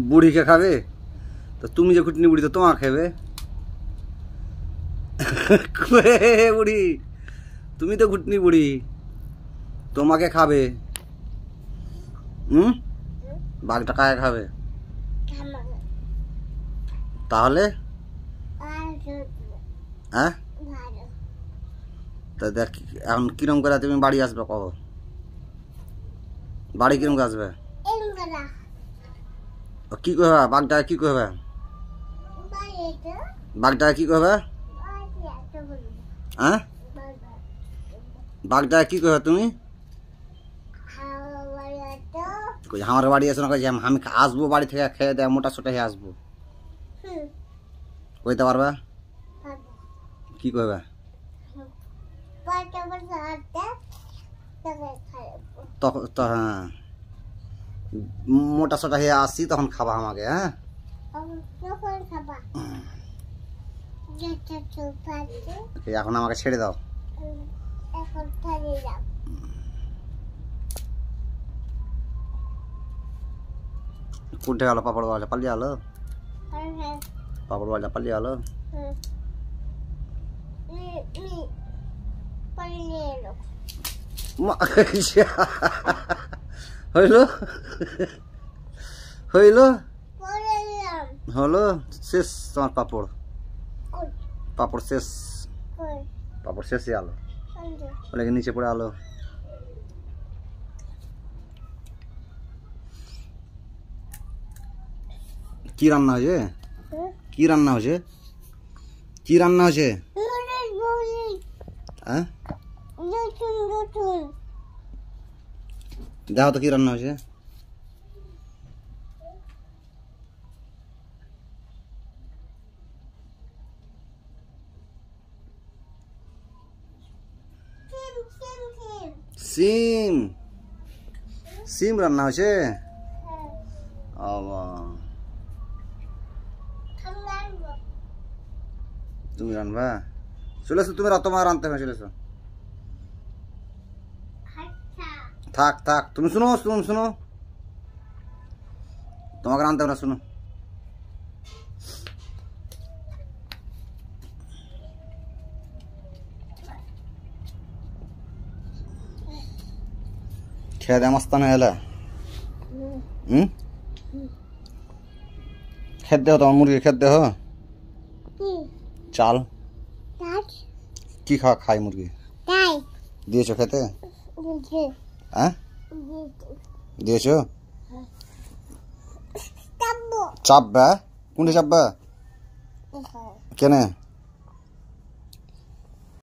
বুড়িকে খাবে? তো তুমি যে কুটনি বুড়ি তো তোমাকে খাবে। বুড়ি তুমি তো কুটনি বুড়ি, তোমাকে খাবে। বাঘটা কাকে খাবে? তাহলে হ্যাঁ তা দেখ এখন কিরম করে তুমি বাড়ি আসবে? কহ বাড়ি কিরম করে আসবে? কি কহবে বাঘটা? কি কহবে বাঘটা? কি কহবে? হ্যাঁ বাঘটা কি কহবে তুমি? আমার বাড়ি আসো না, আমি আসবো বাড়ি থেকে খেয়ে দেয় মোটা সোটা হয়ে আসবো, কইতে পারবে? কি কহবে? তখন তো হ্যাঁ মোটা সোটা হয়ে আসছি তখন খাবা আমাকে। হ্যাঁ এখন আমাকে ছেড়ে দাও। কোনটা গেল? পাপড় বাজা পালিয়ে গেল? পাপড় বাজা পালিয়ে গেল? হইল হইল হলো শেষ তোমার পাপড়? পাপড় শেষ? পাপড় শেষই আলো বলে নিচে পড়ে আলো। কি রান্না হয়েছে? কি রান্না হয়েছে? কি রান্না হয়েছে? হ্যাঁ দেখো তো কি রান্না হয়েছে। সিম? সিম রান্না হয়েছে? তুমি রান্না চলে এসো, তুমি তোমার রান্নতে হবে, চলে এসো। থাক থাক তুমি শুনো, তুমি শুনো, তোমাকে রান্নতে হবে না, শুনো। খেয়ে দে মস্তান এলে খেত দেহ তোমার মুরগি, খেত দেহ চাল কি খাই মুরগি দিয়েছো খেতে? হ্যাঁ দিয়েছো? চাপবে? কোনটা চাপবে? কেনে?